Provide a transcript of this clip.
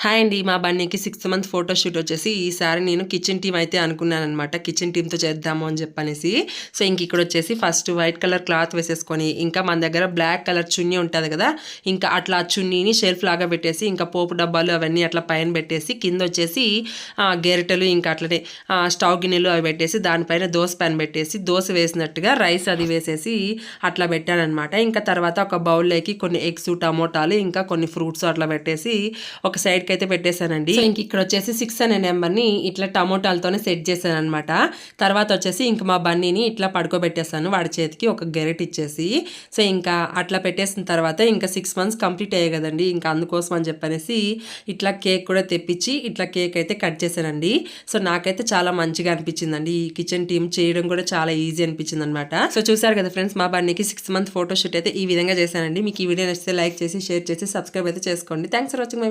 Hi అండి. మా బన్నీకి 6th month photoshoot వచ్చేసి ఈసారి నేను కిచెన్ టీమ్ అయితే అనుకున్నాననమాట. కిచెన్ టీమ్‌తో చేద్దాము అని చెప్పనేసి. సో, ఇంక ఇక్కడొచ్చేసి ఫస్ట్ వైట్ కలర్ క్లాత్ వేసేసుకొని, ఇంకా మన దగ్గర బ్లాక్ కలర్ చున్నీ ఉంటది కదా! ఇంకా అట్లా ఆ చున్నీని షెల్ఫ్ లాగా పెట్టేసి, ఇంకా పోపు డబ్బాలు అవన్నీ అట్లా పైన పెట్టేసి, కిందొచ్చేసి గెరిటెలు ఇంకా అట్లనే స్టవ్ గిన్నెలు అవి పెట్టేసి, దానిపైన దోస పాన్ పెట్టేసి, దోస వేసినట్టుగా రైస్ అది వేసేసి అట్లా పెట్టాననమాట. ఇంకా తర్వాత ఒక బౌల్‌లోకి కొన్ని ఎగ్స్, టమోటాలు ఇంకా కొన్ని ఫ్రూట్స్ అట్లా పెట్టేసి ఒక సైడ్‌కి అయితే పెట్టేశానండి. సో, ఇంక ఇక్కడ వచ్చేసి 6 అనే నెంబర్‌ని ఇట్లా టమోటాలతోనే సెట్ చేశాననమాట. తర్వాత వచ్చేసి ఇంక మా బన్నీని ఇట్లా పడుకోబెట్టేసాను. వాడి చేతికి ఒక గెరిట్ ఇచ్చేసి. సో, ఇంకా అట్లా పెట్టేసిన తర్వాత ఇంకా 6 మంత్స్ కంప్లీట్ అయ్యాయి కదండీ! ఇంకా అందుకోసం అని చెప్పనేసి ఇట్లా కేక్ కూడా తెప్పించి ఇట్లా కేక్ అయితే కట్ చేశానండి. సో, నాకైతే చాలా మంచిగా అనిపించిందండి. ఈ కిచెన్ టీమ్ చేయడం కూడా చాలా ఈజీ అనిపించిందనమాట. సో, చూసారు కదా ఫ్రెండ్స్, మా బన్నీకి 6 మంత్ ఫోటోషూట్ అయితే ఈ విధంగా చేశానండి. మీకు ఈ వీడియో నచ్చితే లైక్ చేసి, షేర్ చేసి, సబ్స్క్రైబ్ అయితే చేసుకోండి. Thanks for watching my